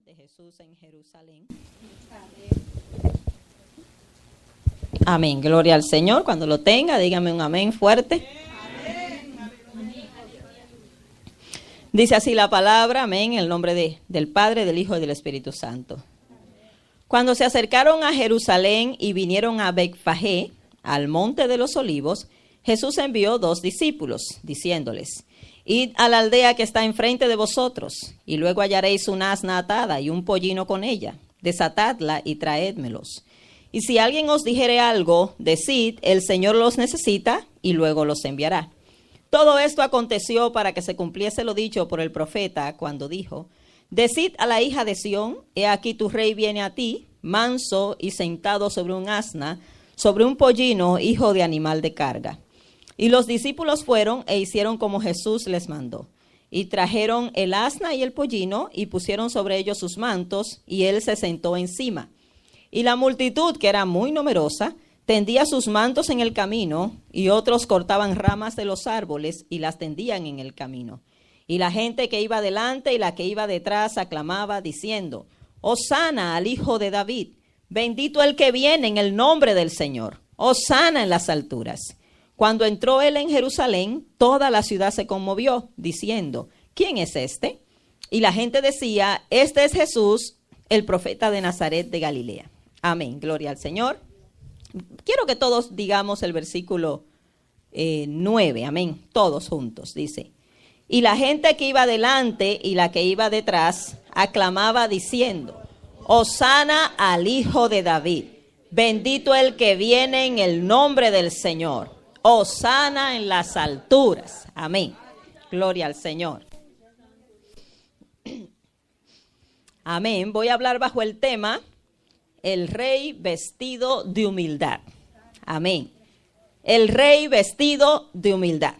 de Jesús en Jerusalén. Amén, gloria al Señor. Cuando lo tenga, dígame un amén fuerte. Dice así la palabra, amén, en el nombre del Padre, del Hijo y del Espíritu Santo. Cuando se acercaron a Jerusalén y vinieron a Betfagé, al monte de los olivos, Jesús envió 2 discípulos, diciéndoles: id a la aldea que está enfrente de vosotros, y luego hallaréis una asna atada y un pollino con ella. Desatadla y traédmelos. Y si alguien os dijere algo, decid: el Señor los necesita, y luego los enviará. Todo esto aconteció para que se cumpliese lo dicho por el profeta, cuando dijo: decid a la hija de Sión, he aquí tu rey viene a ti, manso y sentado sobre un asna, sobre un pollino, hijo de animal de carga. Y los discípulos fueron e hicieron como Jesús les mandó. Y trajeron el asna y el pollino, y pusieron sobre ellos sus mantos, y él se sentó encima. Y la multitud, que era muy numerosa, tendía sus mantos en el camino, y otros cortaban ramas de los árboles y las tendían en el camino. Y la gente que iba delante y la que iba detrás aclamaba, diciendo: Hosana al Hijo de David, bendito el que viene en el nombre del Señor, Hosana en las alturas. Cuando entró él en Jerusalén, toda la ciudad se conmovió, diciendo: ¿quién es este? Y la gente decía: este es Jesús, el profeta de Nazaret de Galilea. Amén, gloria al Señor. Quiero que todos digamos el versículo 9, amén, todos juntos, dice: y la gente que iba delante y la que iba detrás aclamaba diciendo: Hosana al Hijo de David, bendito el que viene en el nombre del Señor, Hosana en las alturas. Amén, gloria al Señor. Amén, voy a hablar bajo el tema: el rey vestido de humildad. Amén. El rey vestido de humildad.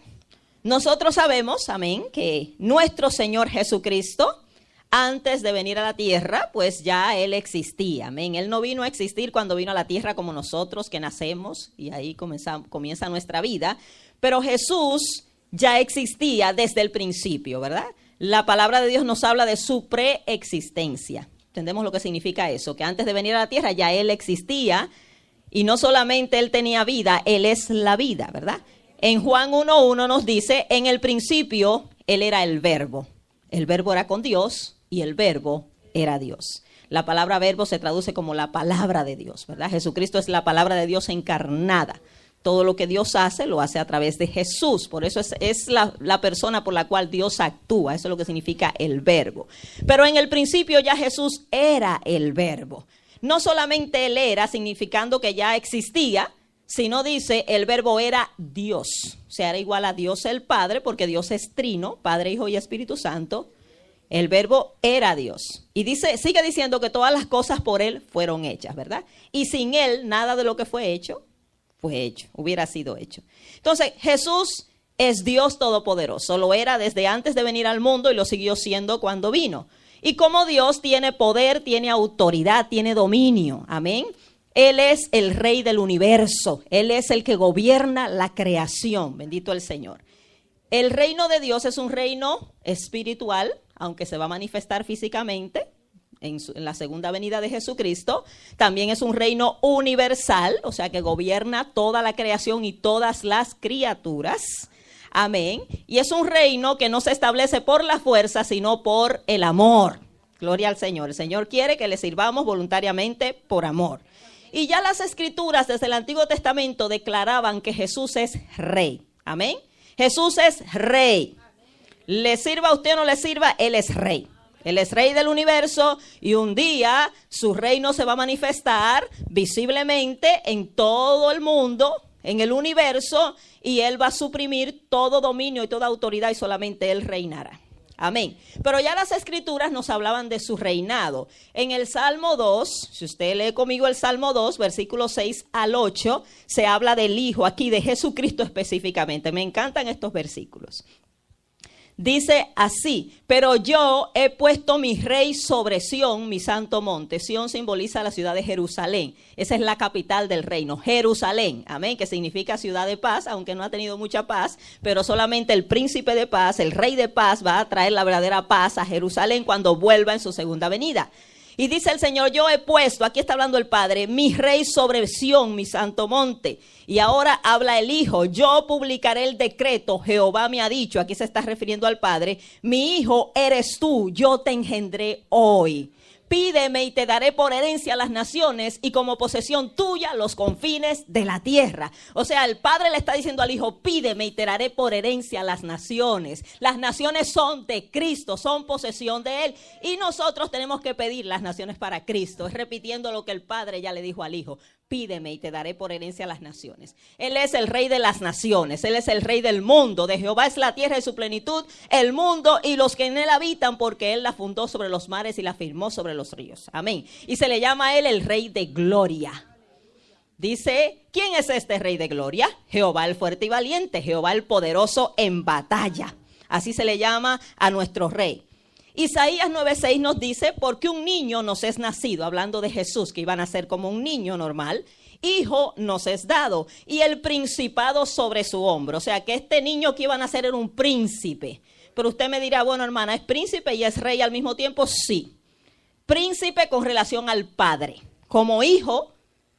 Nosotros sabemos, amén, que nuestro Señor Jesucristo, antes de venir a la tierra, pues ya Él existía. Amén. Él no vino a existir cuando vino a la tierra como nosotros, que nacemos y ahí comienza nuestra vida. Pero Jesús ya existía desde el principio, ¿verdad? La palabra de Dios nos habla de su preexistencia. ¿Entendemos lo que significa eso? Que antes de venir a la tierra ya Él existía, y no solamente Él tenía vida, Él es la vida, ¿verdad? En Juan 1:1 nos dice: en el principio Él era el verbo. El verbo era con Dios y el verbo era Dios. La palabra verbo se traduce como la palabra de Dios, ¿verdad? Jesucristo es la palabra de Dios encarnada. Todo lo que Dios hace, lo hace a través de Jesús. Por eso es la persona por la cual Dios actúa. Eso es lo que significa el verbo. Pero en el principio ya Jesús era el verbo. No solamente Él era, significando que ya existía, sino dice, el verbo era Dios. O sea, era igual a Dios el Padre, porque Dios es trino, Padre, Hijo y Espíritu Santo. El verbo era Dios. Y sigue diciendo que todas las cosas por Él fueron hechas, ¿verdad? Y sin Él, nada de lo que fue hecho, hubiera sido hecho. Entonces, Jesús es Dios todopoderoso. Lo era desde antes de venir al mundo y lo siguió siendo cuando vino. Y como Dios tiene poder, tiene autoridad, tiene dominio. Amén. Él es el rey del universo. Él es el que gobierna la creación. Bendito el Señor. El reino de Dios es un reino espiritual, aunque se va a manifestar físicamente en la segunda venida de Jesucristo. También es un reino universal, o sea que gobierna toda la creación y todas las criaturas. Amén. Y es un reino que no se establece por la fuerza, sino por el amor. Gloria al Señor. El Señor quiere que le sirvamos voluntariamente por amor. Y ya las escrituras desde el Antiguo Testamento declaraban que Jesús es rey. Amén. Jesús es rey. Le sirva a usted o no le sirva, Él es rey. Él es rey del universo y un día su reino se va a manifestar visiblemente en todo el mundo, en el universo, y Él va a suprimir todo dominio y toda autoridad y solamente Él reinará. Amén. Pero ya las escrituras nos hablaban de su reinado. En el Salmo 2, si usted lee conmigo el Salmo 2, versículos 6 al 8, se habla del Hijo, aquí de Jesucristo específicamente. Me encantan estos versículos. Dice así: pero yo he puesto mi rey sobre Sión, mi santo monte. Sión simboliza la ciudad de Jerusalén. Esa es la capital del reino, Jerusalén. Amén, que significa ciudad de paz, aunque no ha tenido mucha paz. Pero solamente el príncipe de paz, el rey de paz, va a traer la verdadera paz a Jerusalén cuando vuelva en su segunda venida. Y dice el Señor: yo he puesto, aquí está hablando el Padre, mi rey sobre Sión, mi santo monte. Y ahora habla el Hijo: yo publicaré el decreto, Jehová me ha dicho. Aquí se está refiriendo al Padre: mi hijo eres tú, yo te engendré hoy. Pídeme y te daré por herencia a las naciones y como posesión tuya los confines de la tierra. O sea, el Padre le está diciendo al Hijo: pídeme y te daré por herencia a las naciones. Las naciones son de Cristo, son posesión de Él. Y nosotros tenemos que pedir las naciones para Cristo. Es repitiendo lo que el Padre ya le dijo al Hijo: pídeme y te daré por herencia a las naciones. Él es el rey de las naciones, Él es el rey del mundo. De Jehová es la tierra y su plenitud, el mundo y los que en él habitan, porque Él la fundó sobre los mares y la firmó sobre los ríos. Amén. Y se le llama a Él el rey de gloria. Dice: ¿quién es este rey de gloria? Jehová el fuerte y valiente, Jehová el poderoso en batalla. Así se le llama a nuestro rey. Isaías 9:6 nos dice: porque un niño nos es nacido, hablando de Jesús, que iba a nacer como un niño normal, hijo nos es dado, y el principado sobre su hombro. O sea, que este niño que iba a nacer era un príncipe. Pero usted me dirá: bueno, hermana, ¿es príncipe y es rey al mismo tiempo? Sí. Príncipe con relación al Padre. Como hijo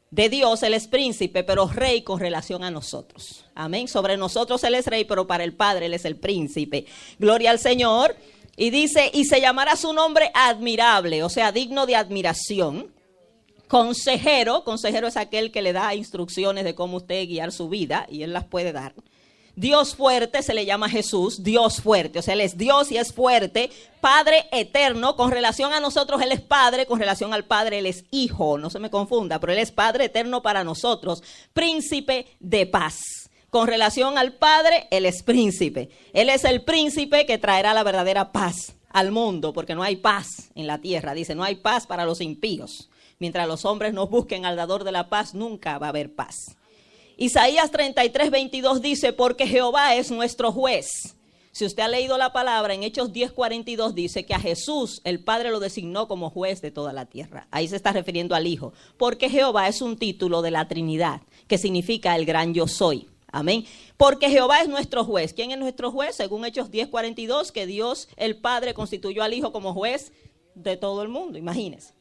de Dios, Él es príncipe, pero rey con relación a nosotros. Amén. Sobre nosotros Él es rey, pero para el Padre Él es el príncipe. Gloria al Señor. Y dice: y se llamará su nombre admirable, o sea, digno de admiración. Consejero, consejero es aquel que le da instrucciones de cómo usted guiar su vida, y Él las puede dar. Dios fuerte, se le llama Jesús, Dios fuerte, o sea, Él es Dios y es fuerte. Padre eterno, con relación a nosotros Él es Padre, con relación al Padre Él es Hijo, no se me confunda, pero Él es Padre eterno para nosotros. Príncipe de paz. Con relación al Padre, Él es príncipe. Él es el príncipe que traerá la verdadera paz al mundo, porque no hay paz en la tierra. Dice: no hay paz para los impíos. Mientras los hombres no busquen al dador de la paz, nunca va a haber paz. Isaías 33:22 dice: porque Jehová es nuestro juez. Si usted ha leído la palabra, en Hechos 10:42 dice que a Jesús el Padre lo designó como juez de toda la tierra. Ahí se está refiriendo al Hijo. Porque Jehová es un título de la Trinidad, que significa el gran yo soy. Amén. Porque Jehová es nuestro juez. ¿Quién es nuestro juez? Según Hechos 10:42, que Dios el Padre constituyó al Hijo como juez de todo el mundo. Imagínense.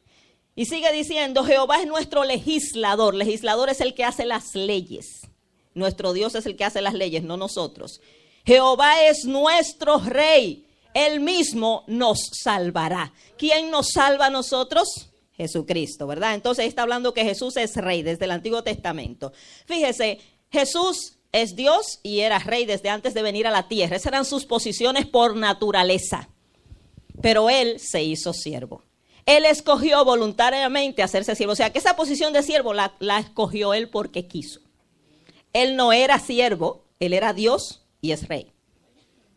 Y sigue diciendo: Jehová es nuestro legislador. Legislador es el que hace las leyes. Nuestro Dios es el que hace las leyes, no nosotros. Jehová es nuestro rey. Él mismo nos salvará. ¿Quién nos salva a nosotros? Jesucristo, ¿verdad? Entonces está hablando que Jesús es rey desde el Antiguo Testamento. Fíjese, Jesús es Dios y era rey desde antes de venir a la tierra. Esas eran sus posiciones por naturaleza. Pero Él se hizo siervo. Él escogió voluntariamente hacerse siervo. O sea, que esa posición de siervo la escogió Él porque quiso. Él no era siervo, Él era Dios y es rey.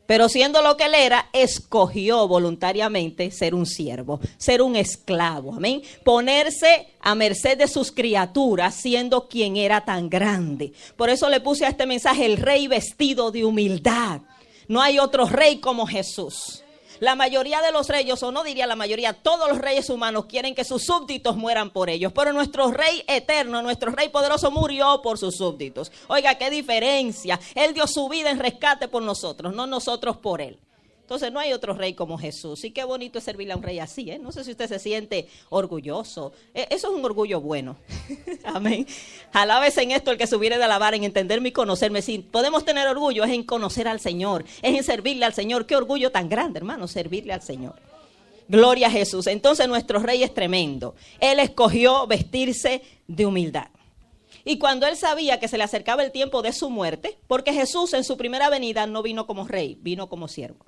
Pero siendo lo que Él era, escogió voluntariamente ser un siervo, ser un esclavo. Amén. Ponerse a merced de sus criaturas, siendo quien era tan grande. Por eso le puse a este mensaje: el rey vestido de humildad. No hay otro rey como Jesús. La mayoría de los reyes, o no diría la mayoría, todos los reyes humanos quieren que sus súbditos mueran por ellos. Pero nuestro rey eterno, nuestro rey poderoso murió por sus súbditos. Oiga, qué diferencia. Él dio su vida en rescate por nosotros, no nosotros por Él. Entonces no hay otro rey como Jesús. Y qué bonito es servirle a un rey así, ¿eh? No sé si usted se siente orgulloso. Eso es un orgullo bueno. Amén. Alábese en esto el que se hubiere de alabar, en entenderme y conocerme. Si podemos tener orgullo es en conocer al Señor, es en servirle al Señor. Qué orgullo tan grande, hermano, servirle al Señor. Gloria a Jesús. Entonces nuestro rey es tremendo. Él escogió vestirse de humildad. Y cuando Él sabía que se le acercaba el tiempo de su muerte, porque Jesús en su primera venida no vino como rey, vino como siervo.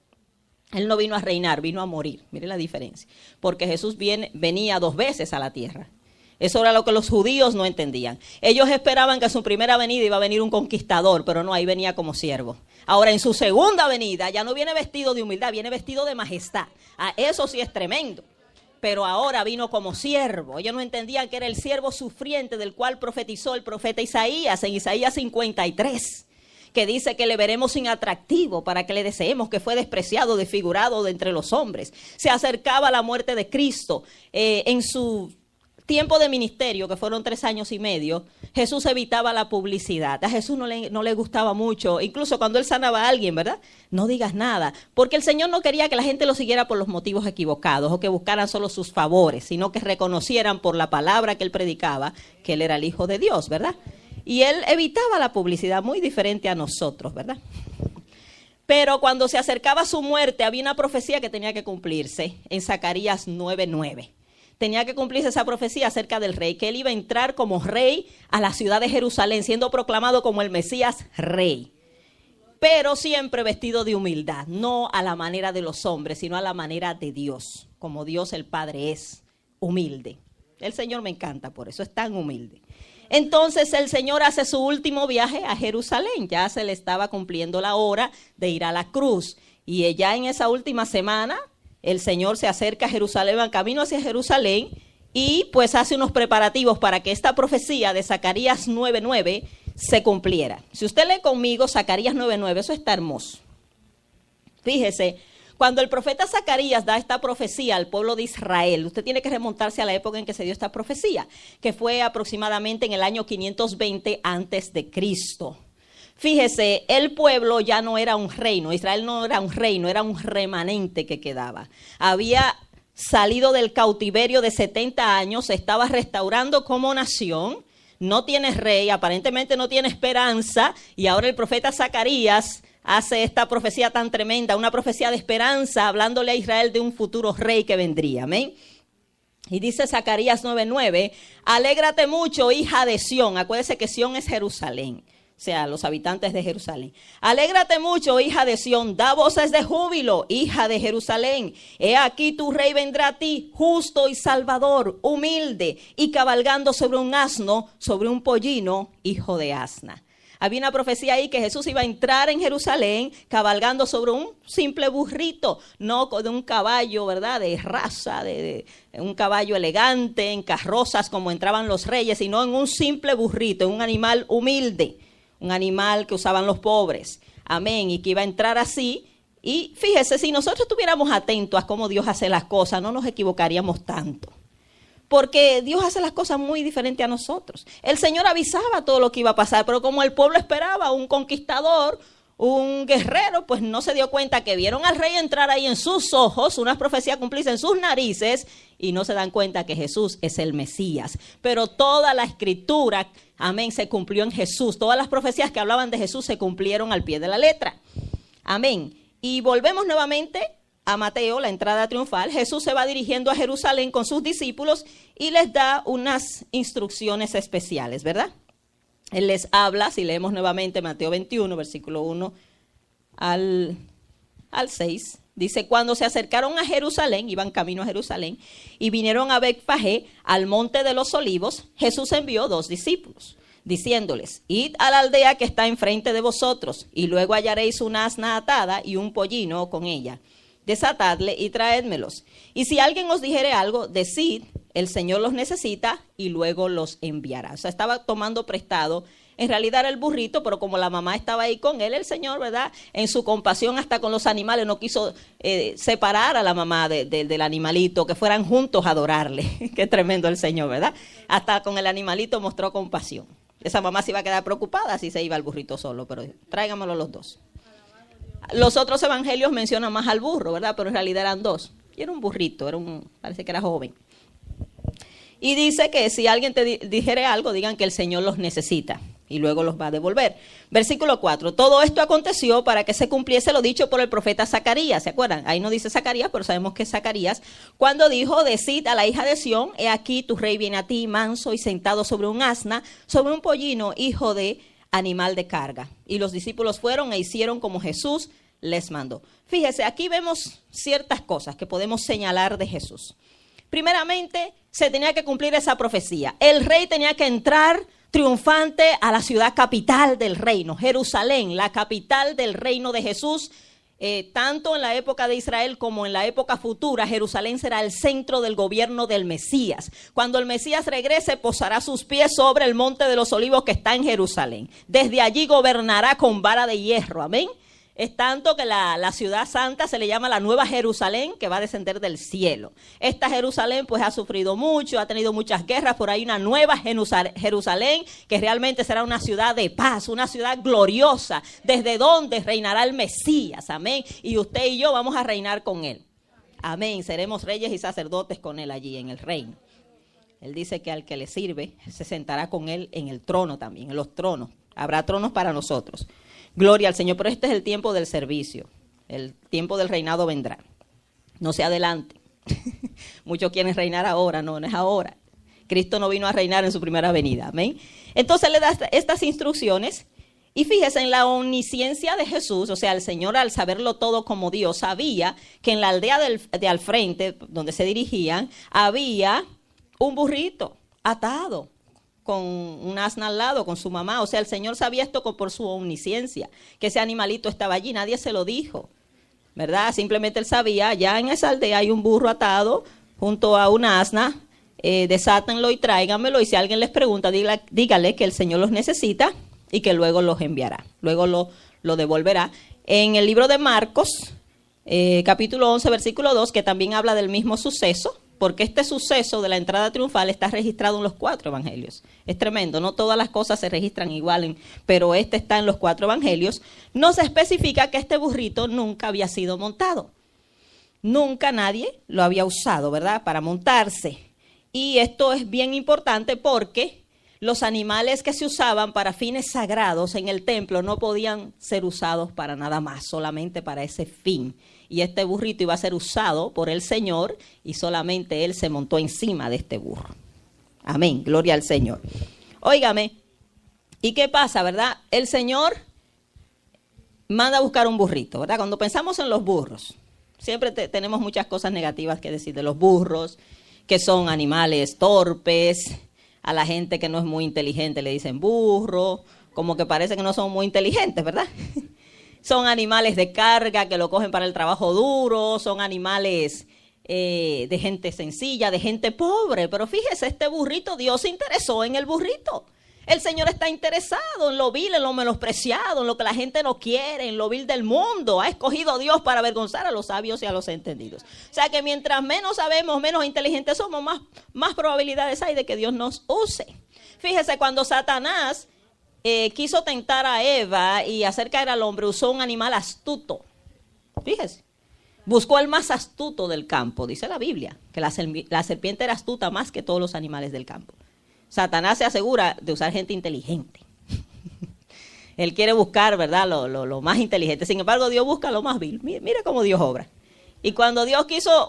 Él no vino a reinar, vino a morir. Mire la diferencia. Porque Jesús venía 2 veces a la tierra. Eso era lo que los judíos no entendían. Ellos esperaban que en su primera venida iba a venir un conquistador, pero no, ahí venía como siervo. Ahora en su segunda venida ya no viene vestido de humildad, viene vestido de majestad. Eso sí es tremendo. Pero ahora vino como siervo. Ellos no entendían que era el siervo sufriente del cual profetizó el profeta Isaías en Isaías 53. que dice que le veremos inatractivo para que le deseemos, que fue despreciado, desfigurado de entre los hombres. Se acercaba la muerte de Cristo. En su tiempo de ministerio, que fueron 3 años y medio, Jesús evitaba la publicidad. A Jesús no le gustaba mucho, incluso cuando él sanaba a alguien, ¿verdad? No digas nada, porque el Señor no quería que la gente lo siguiera por los motivos equivocados o que buscaran solo sus favores, sino que reconocieran por la palabra que él predicaba que él era el Hijo de Dios, ¿verdad? Y él evitaba la publicidad, muy diferente a nosotros, ¿verdad? Pero cuando se acercaba su muerte, había una profecía que tenía que cumplirse en Zacarías 9:9. Tenía que cumplirse esa profecía acerca del rey, que él iba a entrar como rey a la ciudad de Jerusalén, siendo proclamado como el Mesías rey. Pero siempre vestido de humildad, no a la manera de los hombres, sino a la manera de Dios, como Dios el Padre es humilde. El Señor me encanta por eso, es tan humilde. Entonces el Señor hace su último viaje a Jerusalén, ya se le estaba cumpliendo la hora de ir a la cruz. Y ya en esa última semana, el Señor se acerca a Jerusalén, va en camino hacia Jerusalén, y pues hace unos preparativos para que esta profecía de Zacarías 9:9 se cumpliera. Si usted lee conmigo Zacarías 9:9, eso está hermoso. Fíjese, cuando el profeta Zacarías da esta profecía al pueblo de Israel, usted tiene que remontarse a la época en que se dio esta profecía, que fue aproximadamente en el año 520 antes de Cristo. Fíjese, el pueblo ya no era un reino, Israel no era un reino, era un remanente que quedaba. Había salido del cautiverio de 70 años, se estaba restaurando como nación, no tiene rey, aparentemente no tiene esperanza, y ahora el profeta Zacarías hace esta profecía tan tremenda, una profecía de esperanza, hablándole a Israel de un futuro rey que vendría, amén. Y dice Zacarías 9:9, alégrate mucho, hija de Sión, acuérdese que Sión es Jerusalén. O sea, los habitantes de Jerusalén. Alégrate mucho, hija de Sión, da voces de júbilo, hija de Jerusalén. He aquí tu rey vendrá a ti, justo y salvador, humilde, y cabalgando sobre un asno, sobre un pollino, hijo de asna. Había una profecía ahí que Jesús iba a entrar en Jerusalén cabalgando sobre un simple burrito, no de un caballo, ¿verdad?, de raza, de un caballo elegante, en carrozas como entraban los reyes, sino en un simple burrito, en un animal humilde. Un animal que usaban los pobres, amén, y que iba a entrar así. Y fíjese, si nosotros estuviéramos atentos a cómo Dios hace las cosas, no nos equivocaríamos tanto. Porque Dios hace las cosas muy diferentes a nosotros. El Señor avisaba todo lo que iba a pasar, pero como el pueblo esperaba un conquistador, un guerrero, pues no se dio cuenta que vieron al rey entrar ahí en sus ojos, unas profecías cumplirse en sus narices, y no se dan cuenta que Jesús es el Mesías. Pero toda la escritura, amén, se cumplió en Jesús. Todas las profecías que hablaban de Jesús se cumplieron al pie de la letra. Amén. Y volvemos nuevamente a Mateo, la entrada triunfal. Jesús se va dirigiendo a Jerusalén con sus discípulos y les da unas instrucciones especiales, ¿verdad? Él les habla, si leemos nuevamente Mateo 21, versículo 1 al 6, dice, cuando se acercaron a Jerusalén, iban camino a Jerusalén, y vinieron a Betfagé, al monte de los olivos, Jesús envió 2 discípulos, diciéndoles, id a la aldea que está enfrente de vosotros, y luego hallaréis una asna atada y un pollino con ella. Desatadle y traédmelos. Y si alguien os dijere algo, decid, el Señor los necesita y luego los enviará. O sea, estaba tomando prestado. En realidad era el burrito, pero como la mamá estaba ahí con él, el Señor, ¿verdad?, en su compasión hasta con los animales, no quiso separar a la mamá del animalito, que fueran juntos a adorarle. Qué tremendo el Señor, ¿verdad? Hasta con el animalito mostró compasión. Esa mamá se iba a quedar preocupada si se iba el burrito solo, pero tráigamelo los 2. Los otros evangelios mencionan más al burro, ¿verdad? Pero en realidad eran 2. Y era un burrito, parece que era joven. Y dice que si alguien te dijere algo, digan que el Señor los necesita y luego los va a devolver. Versículo 4. Todo esto aconteció para que se cumpliese lo dicho por el profeta Zacarías. ¿Se acuerdan? Ahí no dice Zacarías, pero sabemos que es Zacarías. Cuando dijo, decid a la hija de Sión, he aquí tu rey viene a ti, manso y sentado sobre un asna, sobre un pollino, hijo de animal de carga. Y los discípulos fueron e hicieron como Jesús les mandó. Fíjese, aquí vemos ciertas cosas que podemos señalar de Jesús. Primeramente, se tenía que cumplir esa profecía. El rey tenía que entrar triunfante a la ciudad capital del reino, Jerusalén, la capital del reino de Jesús, tanto en la época de Israel como en la época futura, Jerusalén será el centro del gobierno del Mesías. Cuando el Mesías regrese, posará sus pies sobre el monte de los olivos que está en Jerusalén. Desde allí gobernará con vara de hierro. Amén. Es tanto que la ciudad santa se le llama la Nueva Jerusalén, que va a descender del cielo. Esta Jerusalén pues ha sufrido mucho, ha tenido muchas guerras, pero hay una nueva Jerusalén que realmente será una ciudad de paz, una ciudad gloriosa, desde donde reinará el Mesías. Amén. Y usted y yo vamos a reinar con él. Amén. Seremos reyes y sacerdotes con él allí en el reino. Él dice que al que le sirve se sentará con él en el trono también, en los tronos. Habrá tronos para nosotros. Gloria al Señor, pero este es el tiempo del servicio, el tiempo del reinado vendrá. No se adelante. Muchos quieren reinar ahora, no es ahora. Cristo no vino a reinar en su primera venida, amén. Entonces le da estas instrucciones y fíjese en la omnisciencia de Jesús, o sea, el Señor al saberlo todo como Dios, sabía que en la aldea de al frente, donde se dirigían, había un burrito atado con un asna al lado, con su mamá. O sea, el Señor sabía esto por su omnisciencia, que ese animalito estaba allí, nadie se lo dijo, ¿verdad? Simplemente él sabía, allá en esa aldea hay un burro atado junto a un asna, desátenlo y tráiganmelo, y si alguien les pregunta, dígale que el Señor los necesita y que luego los enviará, luego lo devolverá. En el libro de Marcos, capítulo 11, versículo 2, que también habla del mismo suceso, porque este suceso de la entrada triunfal está registrado en los 4 evangelios. Es tremendo, no todas las cosas se registran igual, pero este está en los 4 evangelios. Nos especifica que este burrito nunca había sido montado. Nunca nadie lo había usado, ¿verdad?, para montarse. Y esto es bien importante porque los animales que se usaban para fines sagrados en el templo no podían ser usados para nada más, solamente para ese fin. Y este burrito iba a ser usado por el Señor y solamente él se montó encima de este burro. Amén, gloria al Señor. Óigame, ¿y qué pasa, verdad? El Señor manda a buscar un burrito, ¿verdad? Cuando pensamos en los burros, siempre tenemos muchas cosas negativas que decir de los burros, que son animales torpes. A la gente que no es muy inteligente le dicen burro, como que parece que no son muy inteligentes, ¿verdad? Son animales de carga que lo cogen para el trabajo duro, son animales de gente sencilla, de gente pobre. Pero fíjese, este burrito, Dios se interesó en el burrito. El Señor está interesado en lo vil, en lo menospreciado, en lo que la gente no quiere, en lo vil del mundo. Ha escogido Dios para avergonzar a los sabios y a los entendidos. O sea que mientras menos sabemos, menos inteligentes somos, más probabilidades hay de que Dios nos use. Fíjese, cuando Satanás quiso tentar a Eva y hacer caer al hombre, usó un animal astuto. Fíjese, buscó el más astuto del campo. Dice la Biblia que la serpiente era astuta más que todos los animales del campo. Satanás se asegura de usar gente inteligente. Él quiere buscar, ¿verdad?, lo más inteligente. Sin embargo, Dios busca lo más vil. Mira cómo Dios obra. Y cuando Dios quiso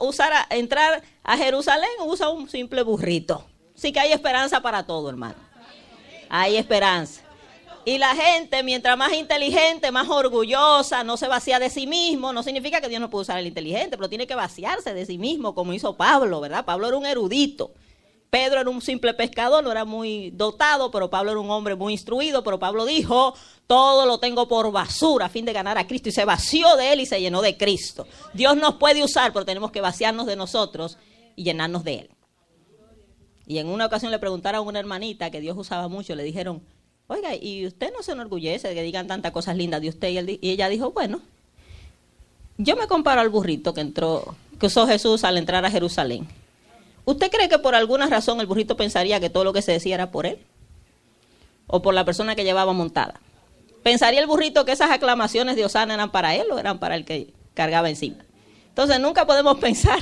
entrar a Jerusalén, usa un simple burrito. Así que hay esperanza para todo, hermano. Hay esperanza. Y la gente, mientras más inteligente, más orgullosa, no se vacía de sí mismo. No significa que Dios no puede usar al inteligente, pero tiene que vaciarse de sí mismo, como hizo Pablo, ¿verdad? Pablo era un erudito. Pedro era un simple pescador, no era muy dotado, pero Pablo era un hombre muy instruido. Pero Pablo dijo, todo lo tengo por basura a fin de ganar a Cristo. Y se vació de él y se llenó de Cristo. Dios nos puede usar, pero tenemos que vaciarnos de nosotros y llenarnos de él. Y en una ocasión le preguntaron a una hermanita que Dios usaba mucho, le dijeron, oiga, ¿y usted no se enorgullece de que digan tantas cosas lindas de usted? Y ella dijo, bueno, yo me comparo al burrito que usó Jesús al entrar a Jerusalén. ¿Usted cree que por alguna razón el burrito pensaría que todo lo que se decía era por él? ¿O por la persona que llevaba montada? ¿Pensaría el burrito que esas aclamaciones de Hosana eran para él o eran para el que cargaba encima? Entonces nunca podemos pensar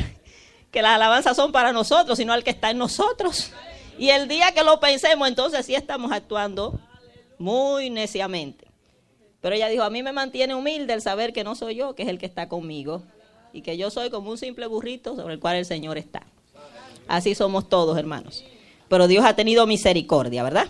que las alabanzas son para nosotros, sino al que está en nosotros. Y el día que lo pensemos, entonces sí estamos actuando muy neciamente. Pero ella dijo, a mí me mantiene humilde el saber que no soy yo, que es el que está conmigo. Y que yo soy como un simple burrito sobre el cual el Señor está. Así somos todos, hermanos. Pero Dios ha tenido misericordia, ¿verdad?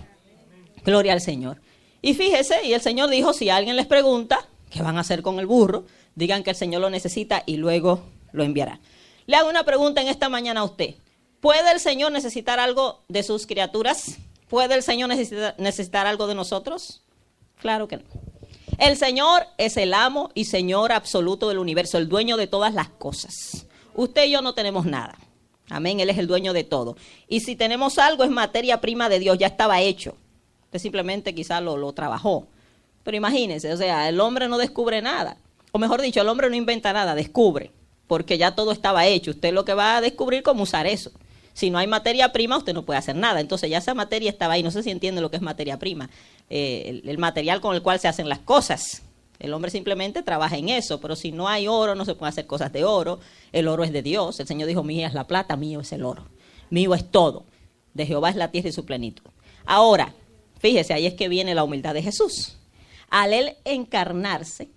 Gloria al Señor. Y fíjese, y el Señor dijo, si alguien les pregunta, ¿qué van a hacer con el burro? Digan que el Señor lo necesita y luego lo enviará. Le hago una pregunta en esta mañana a usted. ¿Puede el Señor necesitar algo de sus criaturas? ¿Puede el Señor necesitar algo de nosotros? Claro que no. El Señor es el amo y Señor absoluto del universo, el dueño de todas las cosas. Usted y yo no tenemos nada. Amén, Él es el dueño de todo. Y si tenemos algo, es materia prima de Dios, ya estaba hecho. Usted simplemente quizás lo trabajó. Pero imagínense, o sea, el hombre no descubre nada. O mejor dicho, el hombre no inventa nada, descubre. Porque ya todo estaba hecho. Usted lo que va a descubrir cómo usar eso. Si no hay materia prima, usted no puede hacer nada. Entonces ya esa materia estaba ahí. No sé si entiende lo que es materia prima. El material con el cual se hacen las cosas. El hombre simplemente trabaja en eso. Pero si no hay oro, no se pueden hacer cosas de oro. El oro es de Dios. El Señor dijo, mía es la plata, mío es el oro. Mío es todo. De Jehová es la tierra y su plenitud. Ahora, fíjese, ahí es que viene la humildad de Jesús. Al Él encarnarse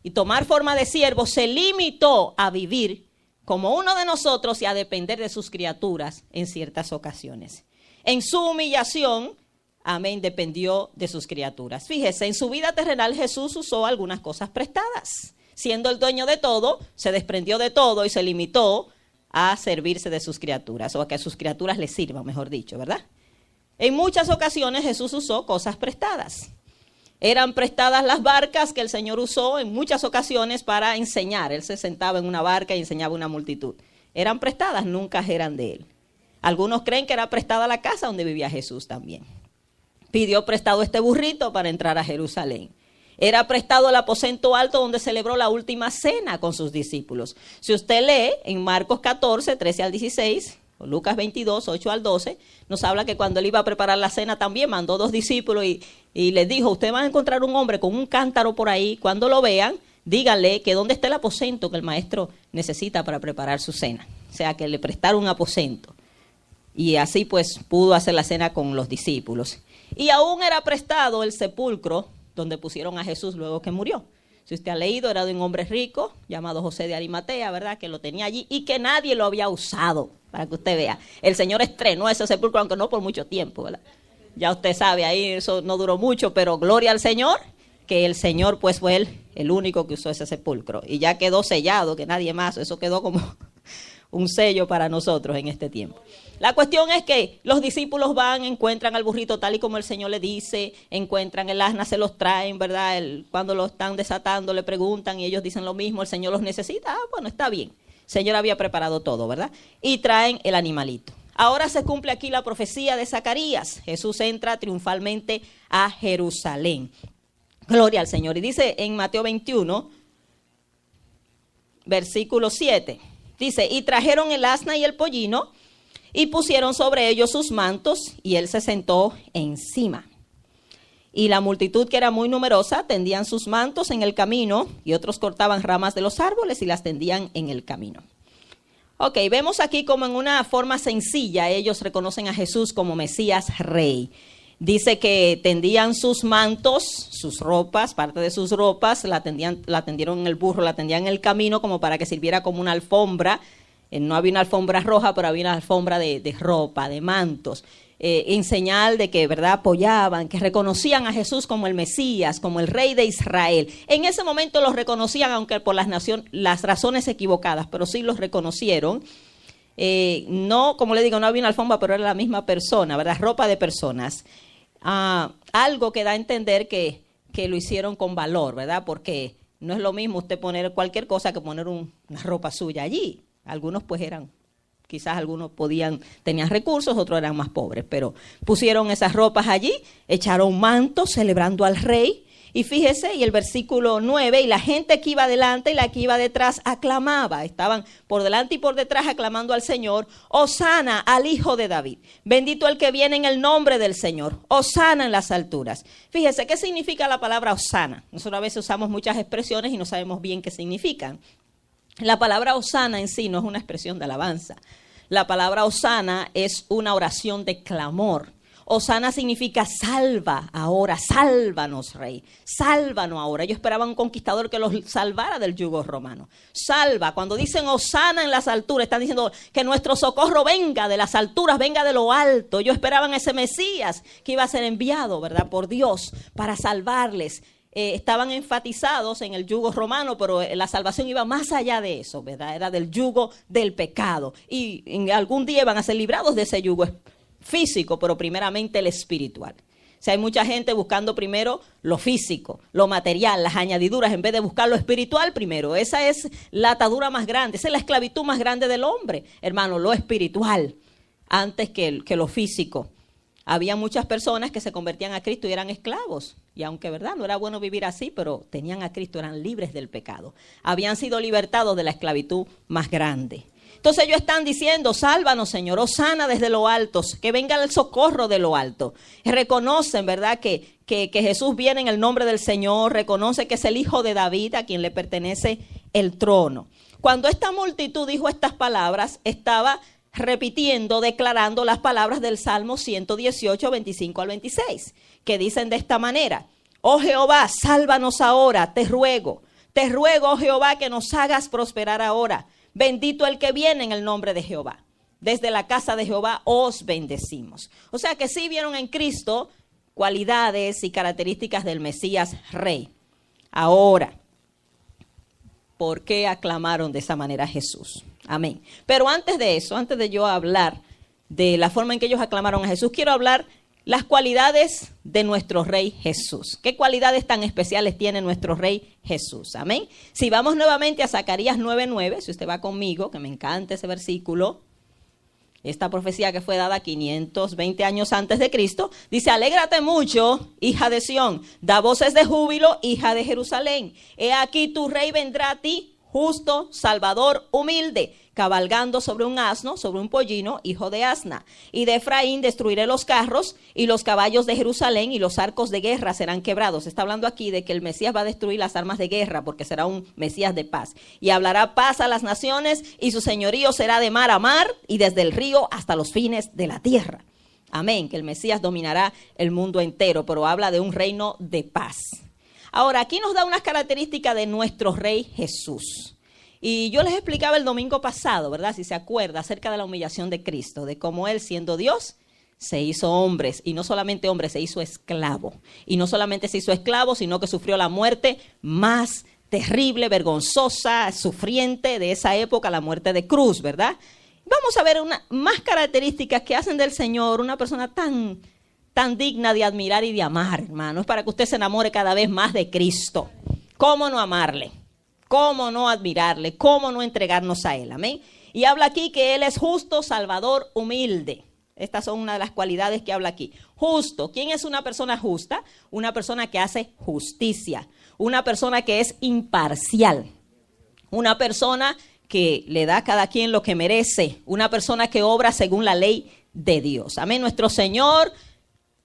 y tomar forma de siervo, se limitó a vivir como uno de nosotros y a depender de sus criaturas en ciertas ocasiones. En su humillación, amén, dependió de sus criaturas. Fíjese, en su vida terrenal Jesús usó algunas cosas prestadas. Siendo el dueño de todo, se desprendió de todo y se limitó a servirse de sus criaturas, o a que sus criaturas le sirvan, mejor dicho, ¿verdad? En muchas ocasiones Jesús usó cosas prestadas. Eran prestadas las barcas que el Señor usó en muchas ocasiones para enseñar. Él se sentaba en una barca y enseñaba a una multitud. Eran prestadas, nunca eran de Él. Algunos creen que era prestada la casa donde vivía Jesús también. Pidió prestado este burrito para entrar a Jerusalén. Era prestado el aposento alto donde celebró la última cena con sus discípulos. Si usted lee en Marcos 14, 13 al 16... o Lucas 22, 8 al 12, nos habla que cuando Él iba a preparar la cena también mandó 2 discípulos y les dijo, ustedes van a encontrar un hombre con un cántaro por ahí, cuando lo vean, díganle que dónde está el aposento que el maestro necesita para preparar su cena. O sea, que le prestaron un aposento. Y así pues pudo hacer la cena con los discípulos. Y aún era prestado el sepulcro donde pusieron a Jesús luego que murió. Si usted ha leído, era de un hombre rico llamado José de Arimatea, ¿verdad? Que lo tenía allí y que nadie lo había usado, para que usted vea. El Señor estrenó ese sepulcro, aunque no por mucho tiempo, ¿verdad? Ya usted sabe, ahí eso no duró mucho, pero gloria al Señor, que el Señor pues fue Él el único que usó ese sepulcro. Y ya quedó sellado, que nadie más, eso quedó como un sello para nosotros en este tiempo. La cuestión es que los discípulos van, encuentran al burrito tal y como el Señor le dice, encuentran el asna, se los traen, ¿verdad? Cuando lo están desatando le preguntan y ellos dicen lo mismo, el Señor los necesita, bueno, está bien. El Señor había preparado todo, ¿verdad? Y traen el animalito. Ahora se cumple aquí la profecía de Zacarías. Jesús entra triunfalmente a Jerusalén. Gloria al Señor. Y dice en Mateo 21, versículo 7, dice, y trajeron el asna y el pollino, y pusieron sobre ellos sus mantos, y él se sentó encima. Y la multitud, que era muy numerosa, tendían sus mantos en el camino, y otros cortaban ramas de los árboles y las tendían en el camino. Ok, vemos aquí como en una forma sencilla ellos reconocen a Jesús como Mesías Rey. Dice que tendían sus mantos, sus ropas, parte de sus ropas, la tendieron en el burro, la tendían en el camino como para que sirviera como una alfombra. No había una alfombra roja, pero había una alfombra de ropa, de mantos, en señal de que, ¿verdad?, apoyaban, que reconocían a Jesús como el Mesías, como el Rey de Israel. En ese momento los reconocían, aunque por las razones equivocadas, pero sí los reconocieron. No, como le digo, no había una alfombra, pero era la misma persona, ¿verdad?, ropa de personas. Algo que da a entender que lo hicieron con valor, ¿verdad?, porque no es lo mismo usted poner cualquier cosa que poner una ropa suya allí. Algunos pues quizás algunos tenían recursos, otros eran más pobres, pero pusieron esas ropas allí, echaron mantos celebrando al rey. Y fíjese, y el versículo 9, y la gente que iba delante y la que iba detrás aclamaba. Estaban por delante y por detrás aclamando al Señor. Hosana al Hijo de David. Bendito el que viene en el nombre del Señor. Hosana en las alturas. Fíjese, ¿qué significa la palabra hosana? Nosotros a veces usamos muchas expresiones y no sabemos bien qué significan. La palabra hosana en sí no es una expresión de alabanza. La palabra hosana es una oración de clamor. Hosana significa salva ahora, sálvanos, Rey, sálvanos ahora. Ellos esperaban un conquistador que los salvara del yugo romano. Salva, cuando dicen hosana en las alturas, están diciendo que nuestro socorro venga de las alturas, venga de lo alto. Ellos esperaban ese Mesías que iba a ser enviado, ¿verdad?, por Dios para salvarles. Estaban enfatizados en el yugo romano, pero la salvación iba más allá de eso, ¿verdad? Era del yugo del pecado. Y en algún día iban a ser librados de ese yugo físico, pero primeramente el espiritual. Si hay mucha gente buscando primero lo físico, lo material, las añadiduras, en vez de buscar lo espiritual primero. Esa es la atadura más grande, esa es la esclavitud más grande del hombre, hermano, lo espiritual, antes que lo físico. Había muchas personas que se convertían a Cristo y eran esclavos. Y aunque, ¿verdad?, no era bueno vivir así, pero tenían a Cristo, eran libres del pecado. Habían sido libertados de la esclavitud más grande. Entonces ellos están diciendo, sálvanos, Señor, sana desde lo alto, que venga el socorro de lo alto. Y reconocen, ¿verdad?, que Jesús viene en el nombre del Señor, reconoce que es el Hijo de David a quien le pertenece el trono. Cuando esta multitud dijo estas palabras, estaba repitiendo, declarando las palabras del Salmo 118, 25 al 26, que dicen de esta manera: oh Jehová, sálvanos ahora, te ruego, oh Jehová, que nos hagas prosperar ahora. Bendito el que viene en el nombre de Jehová. Desde la casa de Jehová os bendecimos. O sea que sí vieron en Cristo cualidades y características del Mesías Rey. Ahora, ¿por qué aclamaron de esa manera a Jesús? Amén. Pero antes de eso, antes de yo hablar de la forma en que ellos aclamaron a Jesús, quiero hablar las cualidades de nuestro Rey Jesús. ¿Qué cualidades tan especiales tiene nuestro Rey Jesús? Amén. Si vamos nuevamente a Zacarías 9:9, si usted va conmigo, que me encanta ese versículo, esta profecía que fue dada 520 años antes de Cristo, dice: alégrate mucho, hija de Sión, da voces de júbilo, hija de Jerusalén. He aquí tu rey vendrá a ti, justo, salvador, humilde, cabalgando sobre un asno, sobre un pollino, hijo de asna. Y de Efraín destruiré los carros y los caballos de Jerusalén, y los arcos de guerra serán quebrados. Está hablando aquí de que el Mesías va a destruir las armas de guerra, porque será un Mesías de paz. Y hablará paz a las naciones, y su señorío será de mar a mar, y desde el río hasta los fines de la tierra. Amén, que el Mesías dominará el mundo entero, pero habla de un reino de paz. Ahora, aquí nos da unas características de nuestro Rey Jesús. Y yo les explicaba el domingo pasado, ¿verdad?, si se acuerda, acerca de la humillación de Cristo, de cómo Él, siendo Dios, se hizo hombre, y no solamente hombre, se hizo esclavo. Y no solamente se hizo esclavo, sino que sufrió la muerte más terrible, vergonzosa, sufriente de esa época, la muerte de cruz, ¿verdad? Vamos a ver más características que hacen del Señor una persona tan digna de admirar y de amar, hermano. Es para que usted se enamore cada vez más de Cristo. ¿Cómo no amarle? ¿Cómo no admirarle? ¿Cómo no entregarnos a Él? Amén. Y habla aquí que Él es justo, salvador, humilde. Estas son una de las cualidades que habla aquí. Justo. ¿Quién es una persona justa? Una persona que hace justicia. Una persona que es imparcial. Una persona que le da a cada quien lo que merece. Una persona que obra según la ley de Dios. Amén. Nuestro Señor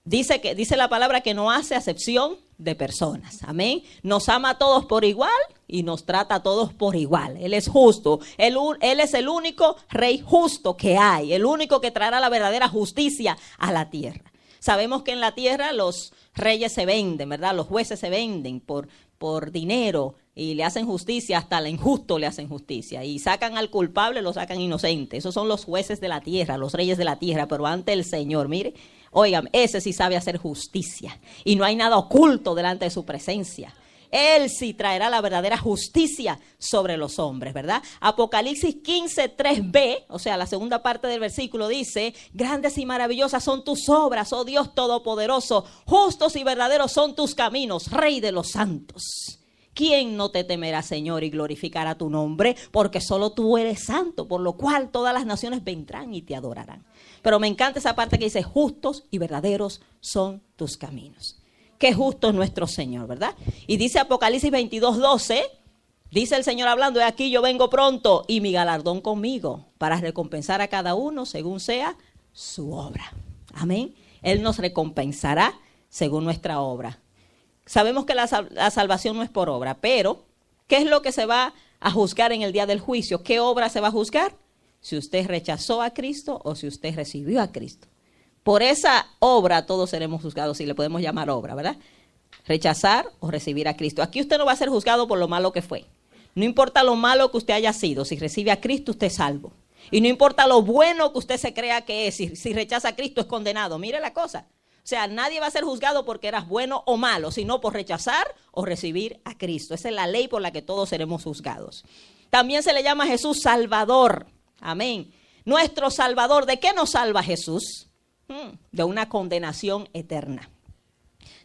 dice la palabra que no hace acepción de personas. Amén. Nos ama a todos por igual y nos trata a todos por igual. Él es justo. Él es el único Rey justo que hay. El único que traerá la verdadera justicia a la tierra. Sabemos que en la tierra los reyes se venden, ¿verdad? Los jueces se venden por dinero y le hacen justicia, hasta al injusto le hacen justicia. Y sacan al culpable, lo sacan inocente. Esos son los jueces de la tierra, los reyes de la tierra. Pero ante el Señor, mire, oigan, ese sí sabe hacer justicia. Y no hay nada oculto delante de su presencia. Él sí traerá la verdadera justicia sobre los hombres, ¿verdad? Apocalipsis 15:3b, o sea, la segunda parte del versículo dice: grandes y maravillosas son tus obras, oh Dios Todopoderoso, justos y verdaderos son tus caminos, Rey de los santos. ¿Quién no te temerá, Señor, y glorificará tu nombre? Porque solo tú eres santo, por lo cual todas las naciones vendrán y te adorarán. Pero me encanta esa parte que dice: justos y verdaderos son tus caminos. Qué justo es nuestro Señor, ¿verdad? Y dice Apocalipsis 22:12, dice el Señor hablando: he aquí yo vengo pronto y mi galardón conmigo para recompensar a cada uno según sea su obra. Amén. Él nos recompensará según nuestra obra. Sabemos que la salvación no es por obra, pero ¿qué es lo que se va a juzgar en el día del juicio? ¿Qué obra se va a juzgar? Si usted rechazó a Cristo o si usted recibió a Cristo. Por esa obra todos seremos juzgados, si le podemos llamar obra, ¿verdad? Rechazar o recibir a Cristo. Aquí usted no va a ser juzgado por lo malo que fue. No importa lo malo que usted haya sido, si recibe a Cristo usted es salvo. Y no importa lo bueno que usted se crea que es, si rechaza a Cristo es condenado. Mire la cosa. O sea, nadie va a ser juzgado porque eras bueno o malo, sino por rechazar o recibir a Cristo. Esa es la ley por la que todos seremos juzgados. También se le llama a Jesús Salvador. Amén. Nuestro Salvador. ¿De qué nos salva Jesús? De una condenación eterna.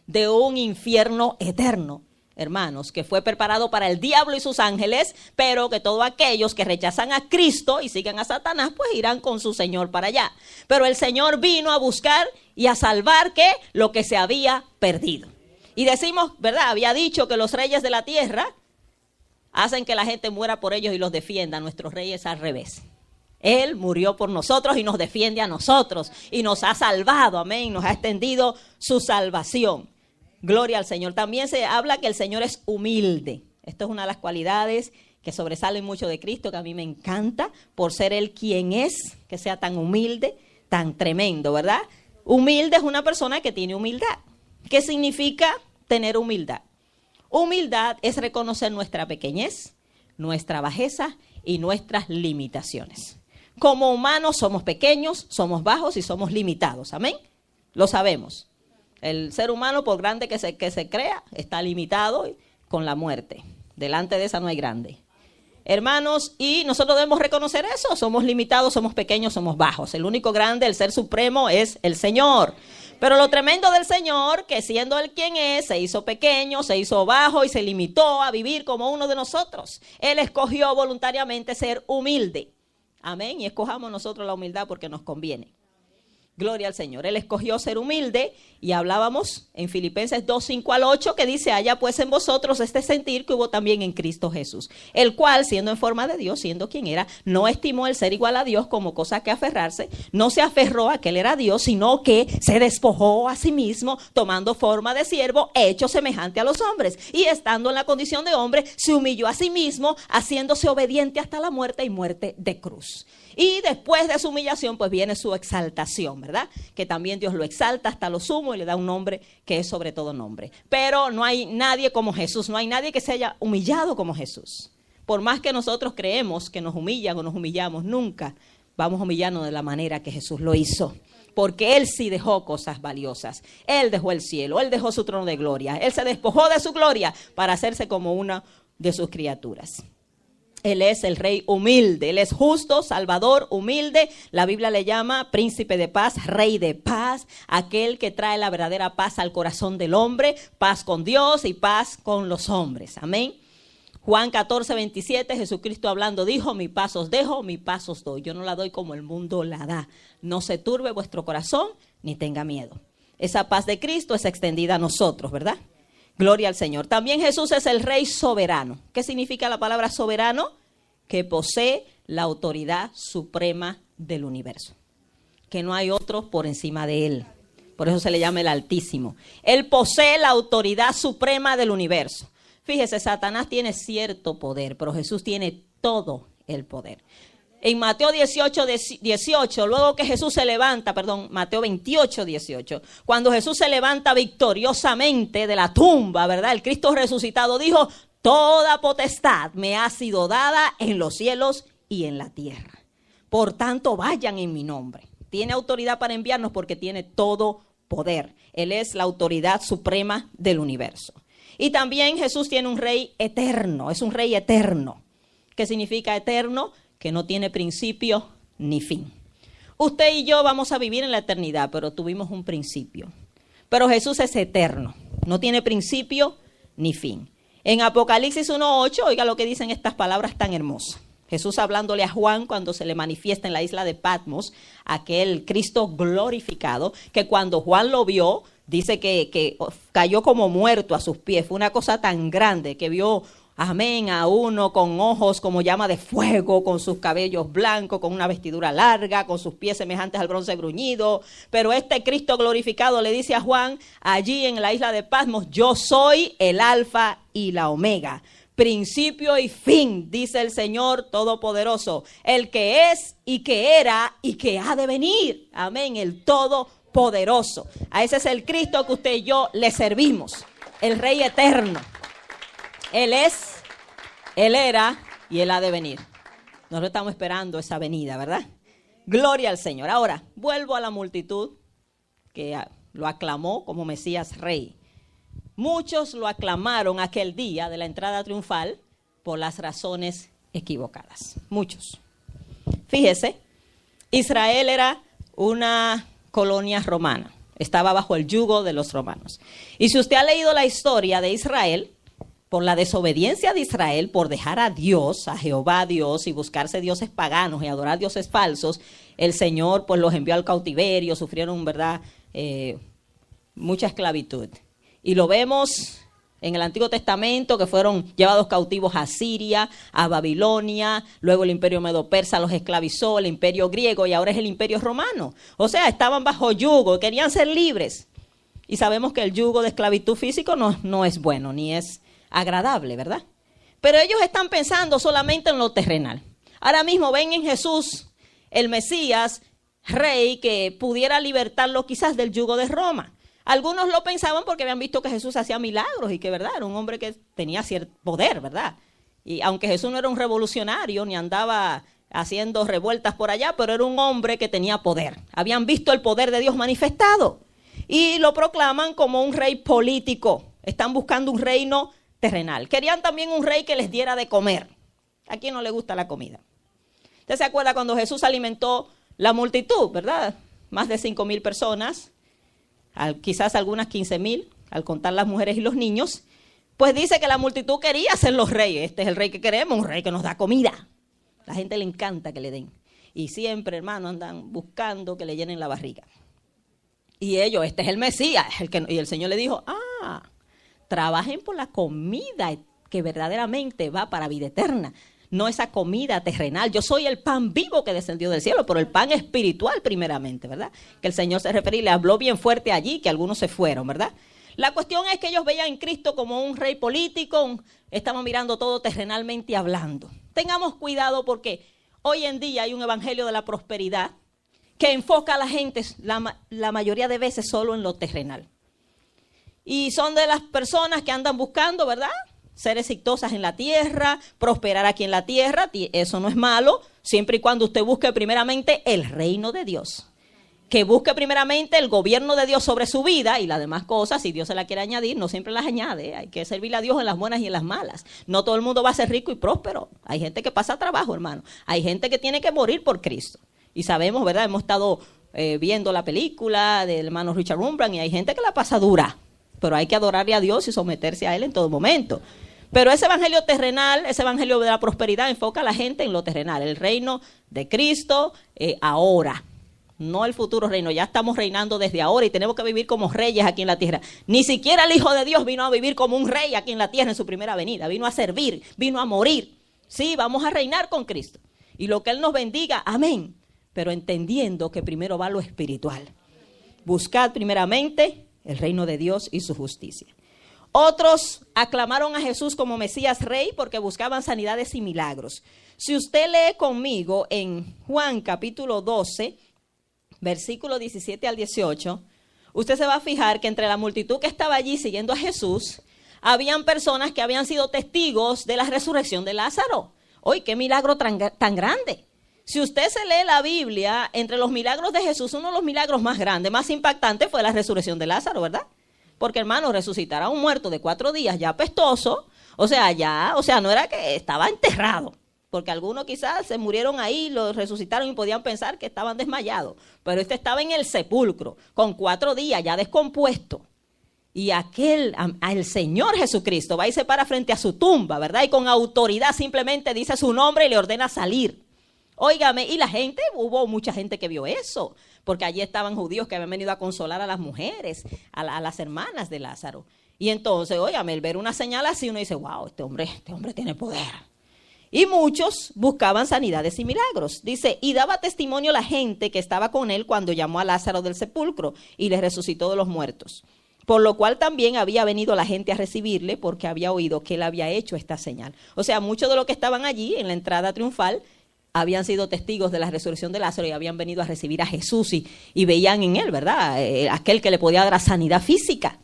de un infierno eterno, hermanos, que fue preparado para el diablo y sus ángeles, pero que todos aquellos que rechazan a Cristo y siguen a Satanás, pues irán con su Señor para allá. Pero el Señor vino a buscar y a salvar, ¿qué? Lo que se había perdido. Y decimos, ¿verdad? Había dicho que los reyes de la tierra hacen que la gente muera por ellos y los defienda. Nuestros reyes al revés. Él murió por nosotros y nos defiende a nosotros y nos ha salvado, amén, nos ha extendido su salvación. Gloria al Señor. También se habla que el Señor es humilde. Esto es una de las cualidades que sobresalen mucho de Cristo, que a mí me encanta, por ser Él quien es, que sea tan humilde, tan tremendo, ¿verdad? Humilde es una persona que tiene humildad. ¿Qué significa tener humildad? Humildad es reconocer nuestra pequeñez, nuestra bajeza y nuestras limitaciones. Como humanos somos pequeños, somos bajos y somos limitados. Amén. Lo sabemos. El ser humano, por grande que se crea, está limitado con la muerte. Delante de esa no hay grande. Hermanos, y nosotros debemos reconocer eso. Somos limitados, somos pequeños, somos bajos. El único grande, el ser supremo, es el Señor. Pero lo tremendo del Señor, que siendo Él quien es, se hizo pequeño, se hizo bajo y se limitó a vivir como uno de nosotros. Él escogió voluntariamente ser humilde. Amén. Y escojamos nosotros la humildad porque nos conviene. Gloria al Señor. Él escogió ser humilde y hablábamos en Filipenses 2, 5 al 8 que dice, haya pues en vosotros este sentir que hubo también en Cristo Jesús, el cual siendo en forma de Dios, siendo quien era, no estimó el ser igual a Dios como cosa que aferrarse, no se aferró a que Él era Dios, sino que se despojó a sí mismo, tomando forma de siervo, hecho semejante a los hombres, y estando en la condición de hombre, se humilló a sí mismo, haciéndose obediente hasta la muerte y muerte de cruz. Y después de su humillación, pues viene su exaltación, ¿verdad? Que también Dios lo exalta hasta lo sumo y le da un nombre que es sobre todo nombre. Pero no hay nadie como Jesús, no hay nadie que se haya humillado como Jesús. Por más que nosotros creemos que nos humillan o nos humillamos, nunca vamos a humillarnos de la manera que Jesús lo hizo. Porque Él sí dejó cosas valiosas. Él dejó el cielo, Él dejó su trono de gloria. Él se despojó de su gloria para hacerse como una de sus criaturas. Él es el rey humilde, Él es justo, salvador, humilde. La Biblia le llama príncipe de paz, rey de paz, aquel que trae la verdadera paz al corazón del hombre, paz con Dios y paz con los hombres. Amén. Juan 14, 27, Jesucristo hablando dijo, mi paz os dejo, mi paz os doy. Yo no la doy como el mundo la da. No se turbe vuestro corazón ni tenga miedo. Esa paz de Cristo es extendida a nosotros, ¿verdad? Gloria al Señor. También Jesús es el rey soberano. ¿Qué significa la palabra soberano? Que posee la autoridad suprema del universo. Que no hay otro por encima de Él. Por eso se le llama el Altísimo. Él posee la autoridad suprema del universo. Fíjese, Satanás tiene cierto poder, pero Jesús tiene todo el poder. En Mateo 18, luego que Jesús se levanta, Mateo 28, 18, cuando Jesús se levanta victoriosamente de la tumba, ¿verdad? El Cristo resucitado dijo, toda potestad me ha sido dada en los cielos y en la tierra. Por tanto, vayan en mi nombre. Tiene autoridad para enviarnos porque tiene todo poder. Él es la autoridad suprema del universo. Y también Jesús tiene un rey eterno, es un rey eterno. ¿Qué significa eterno? Que no tiene principio ni fin. Usted y yo vamos a vivir en la eternidad, pero tuvimos un principio. Pero Jesús es eterno, no tiene principio ni fin. En Apocalipsis 1:8, oiga lo que dicen estas palabras tan hermosas. Jesús hablándole a Juan cuando se le manifiesta en la isla de Patmos, aquel Cristo glorificado, que cuando Juan lo vio, dice que cayó como muerto a sus pies. Fue una cosa tan grande que vio, amén, a uno con ojos como llama de fuego, con sus cabellos blancos, con una vestidura larga, con sus pies semejantes al bronce bruñido. Pero este Cristo glorificado le dice a Juan, allí en la isla de Patmos, yo soy el Alfa y la Omega, principio y fin, dice el Señor Todopoderoso, el que es y que era y que ha de venir. Amén, el Todopoderoso. A ese es el Cristo que usted y yo le servimos, el Rey eterno. Él es, Él era y Él ha de venir. Nosotros estamos esperando esa venida, ¿verdad? Gloria al Señor. Ahora, vuelvo a la multitud que lo aclamó como Mesías Rey. Muchos lo aclamaron aquel día de la entrada triunfal por las razones equivocadas. Muchos. Fíjese, Israel era una colonia romana. estaba bajo el yugo de los romanos. Y si usted ha leído la historia de Israel, por la desobediencia de Israel, por dejar a Dios, a Jehová Dios, y buscarse dioses paganos y adorar dioses falsos, el Señor pues los envió al cautiverio, sufrieron, ¿verdad?, mucha esclavitud. Y lo vemos en el Antiguo Testamento, que fueron llevados cautivos a Siria, a Babilonia, luego el imperio medo-persa los esclavizó, el imperio griego, y ahora es el imperio romano. O sea, estaban bajo yugo, querían ser libres. Y sabemos que el yugo de esclavitud físico no es bueno, ni es agradable, ¿verdad? Pero ellos están pensando solamente en lo terrenal. Ahora mismo ven en Jesús, el Mesías, rey, que pudiera libertarlo quizás del yugo de Roma. Algunos lo pensaban porque habían visto que Jesús hacía milagros y que, ¿verdad?, era un hombre que tenía cierto poder, ¿verdad? Y aunque Jesús no era un revolucionario ni andaba haciendo revueltas por allá, pero era un hombre que tenía poder. Habían visto el poder de Dios manifestado y lo proclaman como un rey político. Están buscando un reino terrenal. Querían también un rey que les diera de comer. ¿A quién no le gusta la comida? ¿Usted se acuerda cuando Jesús alimentó la multitud, verdad? Más de 5,000 personas. Quizás algunas 15,000, al contar las mujeres y los niños, pues dice que la multitud quería ser los reyes. Este es el rey que queremos, un rey que nos da comida. La gente le encanta que le den. Y siempre, hermano, andan buscando que le llenen la barriga. Y ellos, este es el Mesías. Y el Señor le dijo, trabajen por la comida que verdaderamente va para vida eterna. No esa comida terrenal. Yo soy el pan vivo que descendió del cielo, pero el pan espiritual primeramente, ¿verdad? Que el Señor se refería y le habló bien fuerte allí, que algunos se fueron, ¿verdad? La cuestión es que ellos veían en Cristo como un rey político, estaban mirando todo terrenalmente hablando. Tengamos cuidado porque hoy en día hay un evangelio de la prosperidad que enfoca a la gente la mayoría de veces solo en lo terrenal. Y son de las personas que andan buscando, ¿verdad?, ser exitosas en la tierra, prosperar aquí en la tierra. Eso no es malo, siempre y cuando usted busque primeramente el reino de Dios. Que busque primeramente el gobierno de Dios sobre su vida y las demás cosas, si Dios se la quiere añadir, no siempre las añade. Hay que servirle a Dios en las buenas y en las malas. No todo el mundo va a ser rico y próspero. Hay gente que pasa trabajo, hermano. Hay gente que tiene que morir por Cristo. Y sabemos, ¿verdad? Hemos estado viendo la película del hermano Richard Wurmbrand y hay gente que la pasa dura. Pero hay que adorarle a Dios y someterse a Él en todo momento. Pero ese evangelio terrenal, ese evangelio de la prosperidad enfoca a la gente en lo terrenal, el reino de Cristo ahora, no el futuro reino. Ya estamos reinando desde ahora y tenemos que vivir como reyes aquí en la tierra. Ni siquiera el Hijo de Dios vino a vivir como un rey aquí en la tierra en su primera venida, vino a servir, vino a morir. Sí, vamos a reinar con Cristo. Y lo que Él nos bendiga, amén. Pero entendiendo que primero va lo espiritual. Buscad primeramente el reino de Dios y su justicia. Otros aclamaron a Jesús como Mesías Rey porque buscaban sanidades y milagros. Si usted lee conmigo en Juan capítulo 12, versículo 17 al 18, usted se va a fijar que entre la multitud que estaba allí siguiendo a Jesús, habían personas que habían sido testigos de la resurrección de Lázaro. ¡Uy, qué milagro tan grande! Si usted se lee la Biblia, entre los milagros de Jesús, uno de los milagros más grandes, más impactantes fue la resurrección de Lázaro, ¿verdad? Porque, hermano, resucitar a un muerto de 4 días ya apestoso, o sea, no era que estaba enterrado, porque algunos quizás se murieron ahí, lo resucitaron y podían pensar que estaban desmayados, pero este estaba en el sepulcro, con 4 días ya descompuesto. Y el Señor Jesucristo va y se para frente a su tumba, ¿verdad? Y con autoridad simplemente dice su nombre y le ordena salir. Óigame, y hubo mucha gente que vio eso, porque allí estaban judíos que habían venido a consolar a las mujeres, a las hermanas de Lázaro. Y entonces, óigame, el ver una señal así, uno dice, wow, este hombre tiene poder. Y muchos buscaban sanidades y milagros. Dice, y daba testimonio la gente que estaba con él cuando llamó a Lázaro del sepulcro y le resucitó de los muertos. Por lo cual también había venido la gente a recibirle porque había oído que él había hecho esta señal. O sea, muchos de los que estaban allí en la entrada triunfal habían sido testigos de la resurrección de Lázaro y habían venido a recibir a Jesús y veían en él, ¿verdad? Aquel que le podía dar sanidad física.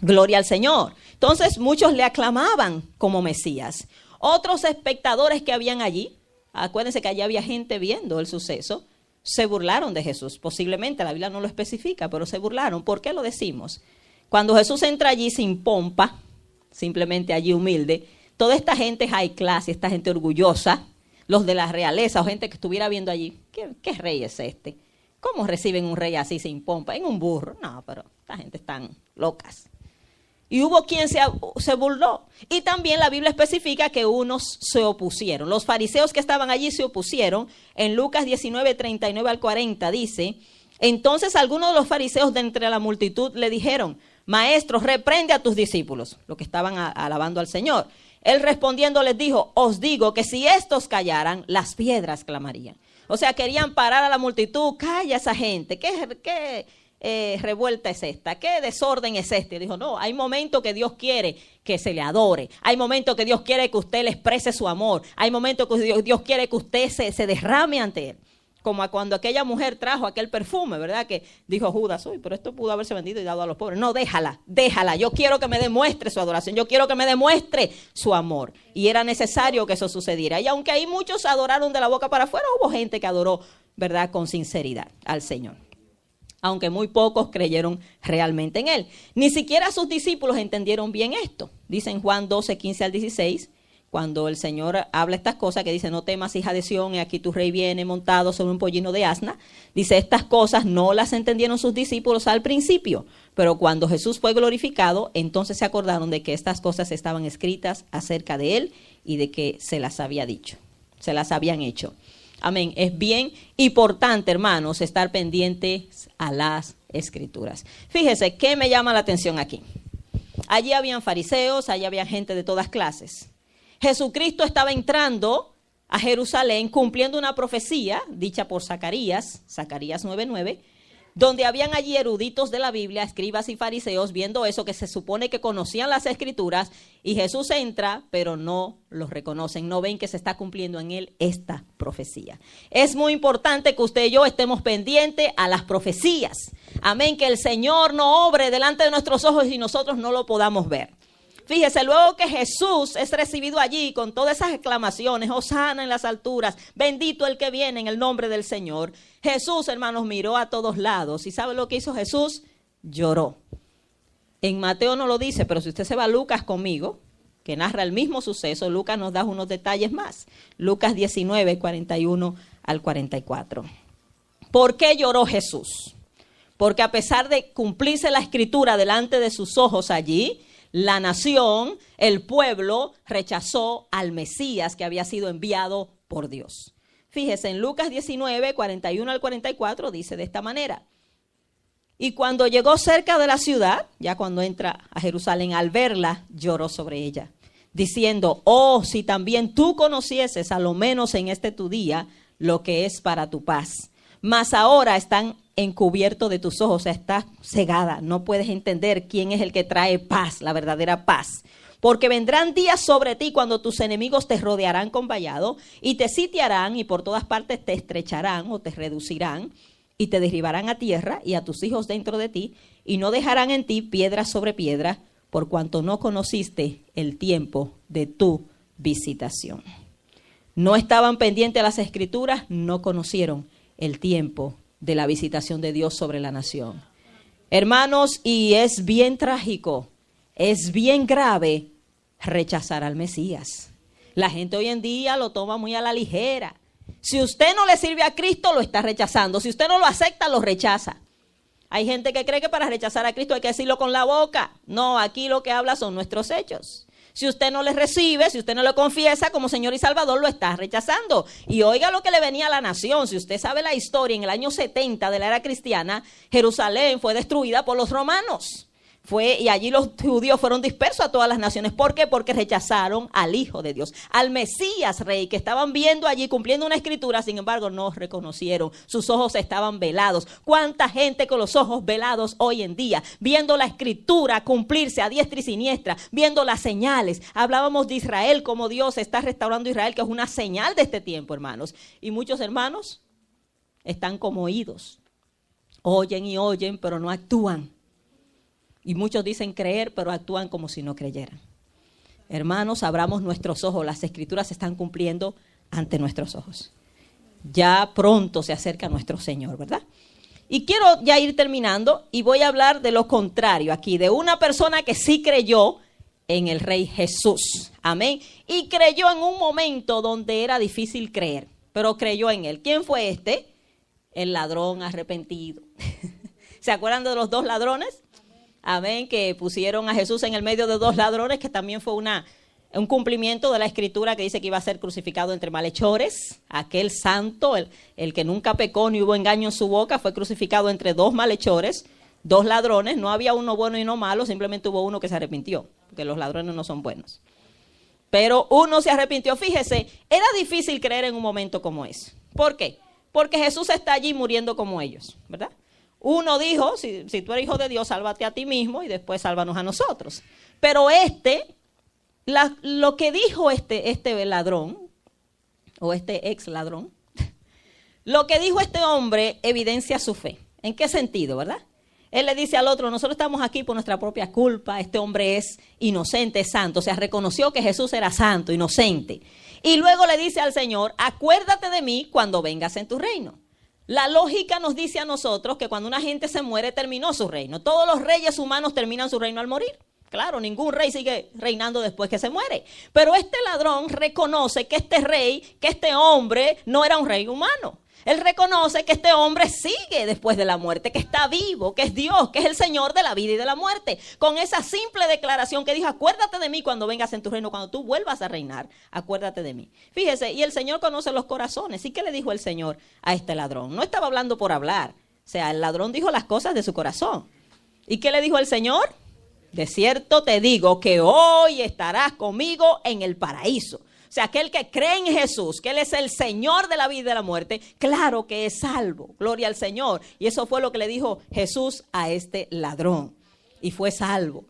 Gloria al Señor. Entonces muchos le aclamaban como Mesías. Otros espectadores que habían allí, acuérdense que allí había gente viendo el suceso, se burlaron de Jesús. Posiblemente, la Biblia no lo especifica, pero se burlaron. ¿Por qué lo decimos? Cuando Jesús entra allí sin pompa, simplemente allí humilde, toda esta gente high class, esta gente orgullosa, los de la realeza o gente que estuviera viendo allí, ¿qué rey es este? ¿Cómo reciben un rey así sin pompa? En un burro. No, pero esta gente están locas. Y hubo quien se burló. Y también la Biblia especifica que unos se opusieron. Los fariseos que estaban allí se opusieron. En Lucas 19, 39 al 40 dice: entonces algunos de los fariseos de entre la multitud le dijeron: maestro, reprende a tus discípulos, los que estaban alabando al Señor. Él respondiendo les dijo: os digo que si estos callaran, las piedras clamarían. O sea, querían parar a la multitud. Calla esa gente. ¿Qué revuelta es esta? ¿Qué desorden es este? Y dijo: no, hay momentos que Dios quiere que se le adore. Hay momentos que Dios quiere que usted le exprese su amor. Hay momentos que Dios quiere que usted se derrame ante Él. Como cuando aquella mujer trajo aquel perfume, ¿verdad? Que dijo Judas: uy, pero esto pudo haberse vendido y dado a los pobres. No, déjala. Yo quiero que me demuestre su adoración. Yo quiero que me demuestre su amor. Y era necesario que eso sucediera. Y aunque ahí muchos adoraron de la boca para afuera, hubo gente que adoró, ¿verdad?, con sinceridad al Señor. Aunque muy pocos creyeron realmente en Él. Ni siquiera sus discípulos entendieron bien esto. Dice en Juan 12, 15 al 16... cuando el Señor habla estas cosas, que dice: no temas, hija de Sión, y aquí tu rey viene montado sobre un pollino de asna. Dice: estas cosas no las entendieron sus discípulos al principio, pero cuando Jesús fue glorificado, entonces se acordaron de que estas cosas estaban escritas acerca de Él y de que se las había dicho, se las habían hecho. Amén. Es bien importante, hermanos, estar pendientes a las Escrituras. Fíjese, ¿qué me llama la atención aquí? Allí habían fariseos, allí había gente de todas clases. Jesucristo estaba entrando a Jerusalén cumpliendo una profecía dicha por Zacarías 9:9, donde habían allí eruditos de la Biblia, escribas y fariseos, viendo eso, que se supone que conocían las Escrituras, y Jesús entra, pero no los reconocen, no ven que se está cumpliendo en Él esta profecía. Es muy importante que usted y yo estemos pendientes a las profecías. Amén, que el Señor no obre delante de nuestros ojos y nosotros no lo podamos ver. Fíjese, luego que Jesús es recibido allí con todas esas exclamaciones: hosana en las alturas, bendito el que viene en el nombre del Señor. Jesús, hermanos, miró a todos lados. ¿Y sabe lo que hizo Jesús? Lloró. En Mateo no lo dice, pero si usted se va a Lucas conmigo, que narra el mismo suceso, Lucas nos da unos detalles más. Lucas 19, 41 al 44. ¿Por qué lloró Jesús? Porque a pesar de cumplirse la Escritura delante de sus ojos allí, la nación, el pueblo, rechazó al Mesías que había sido enviado por Dios. Fíjese, en Lucas 19, 41 al 44, dice de esta manera: y cuando llegó cerca de la ciudad, ya cuando entra a Jerusalén, al verla, lloró sobre ella, diciendo: oh, si también tú conocieses, a lo menos en este tu día, lo que es para tu paz. Mas ahora están encubiertos de tus ojos, o sea, estás cegada, no puedes entender quién es el que trae paz, la verdadera paz. Porque vendrán días sobre ti cuando tus enemigos te rodearán con vallado y te sitiarán y por todas partes te estrecharán o te reducirán y te derribarán a tierra y a tus hijos dentro de ti, y no dejarán en ti piedra sobre piedra, por cuanto no conociste el tiempo de tu visitación. No estaban pendientes a las Escrituras, no conocieron el tiempo de la visitación de Dios sobre la nación. Hermanos, y es bien trágico, es bien grave rechazar al Mesías. La gente hoy en día lo toma muy a la ligera. Si usted no le sirve a Cristo, lo está rechazando. Si usted no lo acepta, lo rechaza. Hay gente que cree que para rechazar a Cristo hay que decirlo con la boca. No, aquí lo que habla son nuestros hechos. Si usted no le recibe, si usted no lo confiesa como Señor y Salvador, lo está rechazando. Y oiga lo que le venía a la nación. Si usted sabe la historia, en el año 70 de la era cristiana, Jerusalén fue destruida por los romanos. Y allí los judíos fueron dispersos a todas las naciones. ¿Por qué? Porque rechazaron al Hijo de Dios, al Mesías Rey, que estaban viendo allí, cumpliendo una escritura, sin embargo no reconocieron. Sus ojos estaban velados. ¿Cuánta gente con los ojos velados hoy en día, viendo la escritura cumplirse a diestra y siniestra, viendo las señales? Hablábamos de Israel, como Dios está restaurando a Israel, que es una señal de este tiempo, hermanos. Y muchos hermanos están como oídos. Oyen y oyen, pero no actúan. Y muchos dicen creer, pero actúan como si no creyeran. Hermanos, abramos nuestros ojos. Las Escrituras se están cumpliendo ante nuestros ojos. Ya pronto se acerca nuestro Señor, ¿verdad? Y quiero ya ir terminando y voy a hablar de lo contrario aquí, de una persona que sí creyó en el Rey Jesús. Amén. Y creyó en un momento donde era difícil creer, pero creyó en Él. ¿Quién fue este? el ladrón arrepentido. ¿Se acuerdan de los dos ladrones? Amén, que pusieron a Jesús en el medio de dos ladrones, que también fue un cumplimiento de la escritura que dice que iba a ser crucificado entre malhechores. Aquel santo, el que nunca pecó ni hubo engaño en su boca, fue crucificado entre dos malhechores, dos ladrones. No había uno bueno y uno malo, simplemente hubo uno que se arrepintió, porque los ladrones no son buenos. Pero uno se arrepintió. Fíjese, era difícil creer en un momento como ese. ¿Por qué? Porque Jesús está allí muriendo como ellos, ¿verdad? Uno dijo, si tú eres hijo de Dios, sálvate a ti mismo y después sálvanos a nosotros. Pero lo que dijo este ladrón, o este ex ladrón, lo que dijo este hombre evidencia su fe. ¿En qué sentido, verdad? Él le dice al otro, nosotros estamos aquí por nuestra propia culpa, este hombre es inocente, es santo. O sea, reconoció que Jesús era santo, inocente. Y luego le dice al Señor, acuérdate de mí cuando vengas en tu reino. La lógica nos dice a nosotros que cuando una gente se muere, terminó su reino. Todos los reyes humanos terminan su reino al morir. Claro, ningún rey sigue reinando después que se muere. Pero este ladrón reconoce que este rey, que este hombre no era un rey humano. Él reconoce que este hombre sigue después de la muerte, que está vivo, que es Dios, que es el Señor de la vida y de la muerte. Con esa simple declaración que dijo, acuérdate de mí cuando vengas en tu reino, cuando tú vuelvas a reinar, acuérdate de mí. Fíjese, y el Señor conoce los corazones. ¿Y qué le dijo el Señor a este ladrón? No estaba hablando por hablar. O sea, el ladrón dijo las cosas de su corazón. ¿Y qué le dijo el Señor? De cierto te digo que hoy estarás conmigo en el paraíso. O sea, aquel que cree en Jesús, que Él es el Señor de la vida y de la muerte, claro que es salvo. Gloria al Señor. Y eso fue lo que le dijo Jesús a este ladrón. Y fue salvo.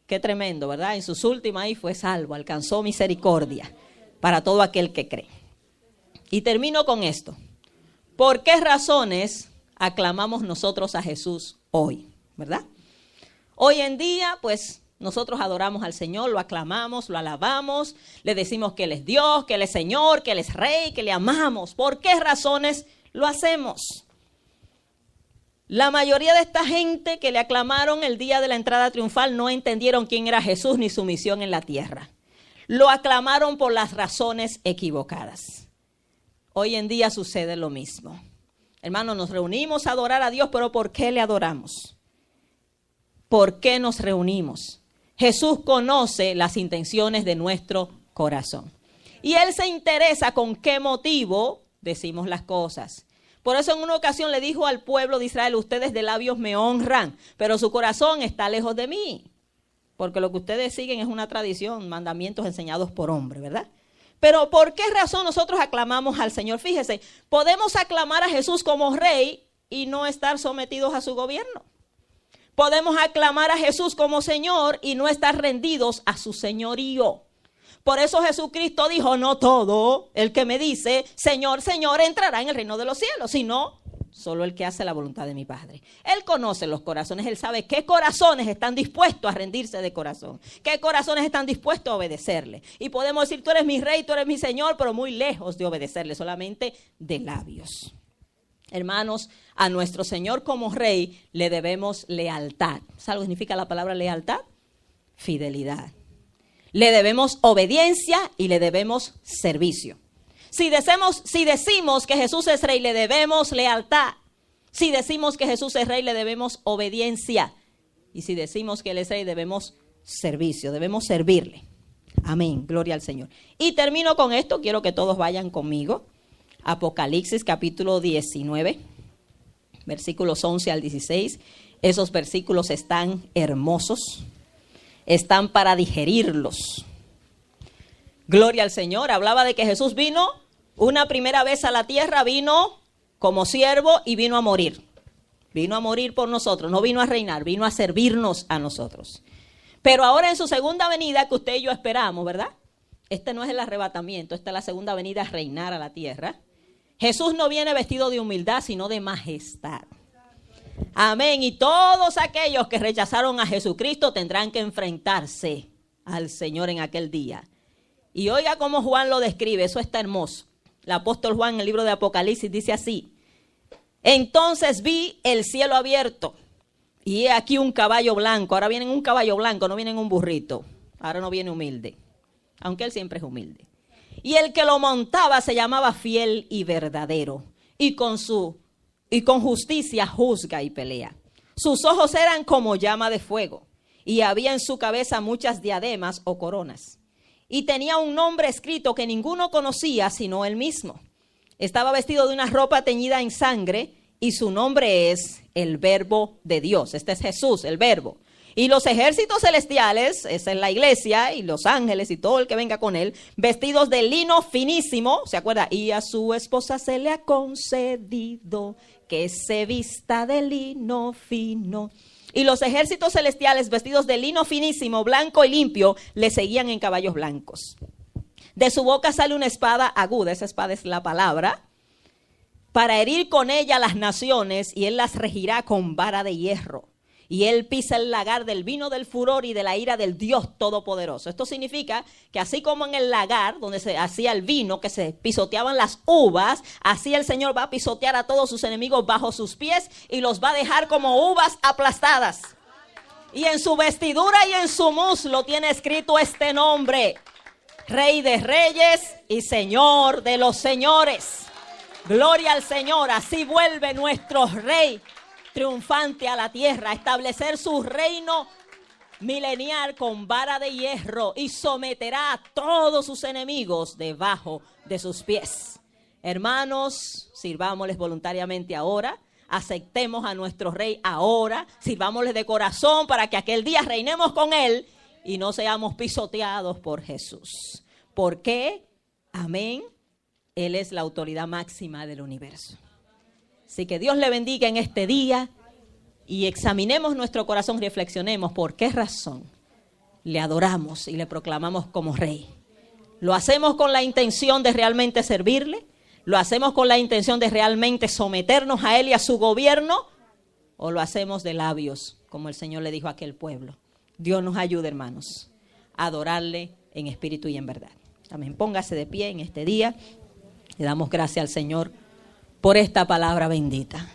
Qué tremendo, ¿verdad? En sus últimas ahí fue salvo. Alcanzó misericordia para todo aquel que cree. Y termino con esto. ¿Por qué razones aclamamos nosotros a Jesús hoy? ¿Verdad? Hoy en día, pues, nosotros adoramos al Señor, lo aclamamos, lo alabamos, le decimos que Él es Dios, que Él es Señor, que Él es Rey, que le amamos. ¿Por qué razones lo hacemos? La mayoría de esta gente que le aclamaron el día de la entrada triunfal no entendieron quién era Jesús ni su misión en la tierra. Lo aclamaron por las razones equivocadas. Hoy en día sucede lo mismo. Hermanos, nos reunimos a adorar a Dios, pero ¿por qué le adoramos? ¿Por qué nos reunimos? Jesús conoce las intenciones de nuestro corazón. Y Él se interesa con qué motivo decimos las cosas. Por eso en una ocasión le dijo al pueblo de Israel, ustedes de labios me honran, pero su corazón está lejos de mí. Porque lo que ustedes siguen es una tradición, mandamientos enseñados por hombre, ¿verdad? Pero ¿por qué razón nosotros aclamamos al Señor? Fíjese, podemos aclamar a Jesús como Rey y no estar sometidos a su gobierno. Podemos aclamar a Jesús como Señor y no estar rendidos a su señorío. Por eso Jesucristo dijo, no todo el que me dice, Señor, Señor, entrará en el reino de los cielos, sino solo el que hace la voluntad de mi Padre. Él conoce los corazones, Él sabe qué corazones están dispuestos a rendirse de corazón, qué corazones están dispuestos a obedecerle. Y podemos decir, tú eres mi Rey, tú eres mi Señor, pero muy lejos de obedecerle, solamente de labios. Hermanos, a nuestro Señor como Rey le debemos lealtad. ¿Sabes lo que significa la palabra lealtad? Fidelidad. Le debemos obediencia y le debemos servicio. Si decimos que Jesús es Rey, le debemos lealtad. Si decimos que Jesús es Rey, le debemos obediencia. Y si decimos que Él es Rey, debemos servicio, debemos servirle. Amén, gloria al Señor. Y termino con esto, quiero que todos vayan conmigo. Apocalipsis capítulo 19, versículos 11 al 16. Esos versículos están hermosos, están para digerirlos. Gloria al Señor. Hablaba de que Jesús vino una primera vez a la tierra, vino como siervo y vino a morir. Vino a morir por nosotros, no vino a reinar, vino a servirnos a nosotros. Pero ahora en su segunda venida, que usted y yo esperamos, ¿verdad? Este no es el arrebatamiento, esta es la segunda venida a reinar a la tierra. Jesús no viene vestido de humildad, sino de majestad. Amén. Y todos aquellos que rechazaron a Jesucristo tendrán que enfrentarse al Señor en aquel día. Y oiga cómo Juan lo describe, eso está hermoso. El apóstol Juan en el libro de Apocalipsis dice así: entonces vi el cielo abierto y he aquí un caballo blanco. Ahora viene en un caballo blanco, no viene en un burrito. Ahora no viene humilde, aunque él siempre es humilde. Y el que lo montaba se llamaba Fiel y Verdadero, y con su y con justicia juzga y pelea. Sus ojos eran como llama de fuego, y había en su cabeza muchas diademas o coronas. Y tenía un nombre escrito que ninguno conocía sino él mismo. Estaba vestido de una ropa teñida en sangre, y su nombre es el Verbo de Dios. Este es Jesús, el Verbo. Y los ejércitos celestiales, esa es la iglesia, y los ángeles y todo el que venga con él, vestidos de lino finísimo, ¿se acuerda? Y a su esposa se le ha concedido que se vista de lino fino. Y los ejércitos celestiales, vestidos de lino finísimo, blanco y limpio, le seguían en caballos blancos. De su boca sale una espada aguda, esa espada es la palabra, para herir con ella las naciones, y él las regirá con vara de hierro. Y él pisa el lagar del vino del furor y de la ira del Dios Todopoderoso. Esto significa que así como en el lagar donde se hacía el vino, que se pisoteaban las uvas, así el Señor va a pisotear a todos sus enemigos bajo sus pies y los va a dejar como uvas aplastadas. Y en su vestidura y en su muslo tiene escrito este nombre: Rey de Reyes y Señor de los Señores. Gloria al Señor. Así vuelve nuestro Rey triunfante a la tierra, a establecer su reino milenial con vara de hierro, y someterá a todos sus enemigos debajo de sus pies. Hermanos, sirvámosles voluntariamente ahora, aceptemos a nuestro Rey ahora, sirvámosles de corazón para que aquel día reinemos con él y no seamos pisoteados por Jesús. ¿Por qué? Amén. Él es la autoridad máxima del universo. Así que Dios le bendiga en este día y examinemos nuestro corazón, reflexionemos por qué razón le adoramos y le proclamamos como Rey. ¿Lo hacemos con la intención de realmente servirle? ¿Lo hacemos con la intención de realmente someternos a él y a su gobierno? ¿O lo hacemos de labios, como el Señor le dijo a aquel pueblo? Dios nos ayude, hermanos, a adorarle en espíritu y en verdad. Amén. Póngase de pie en este día. Le damos gracias al Señor por esta palabra bendita.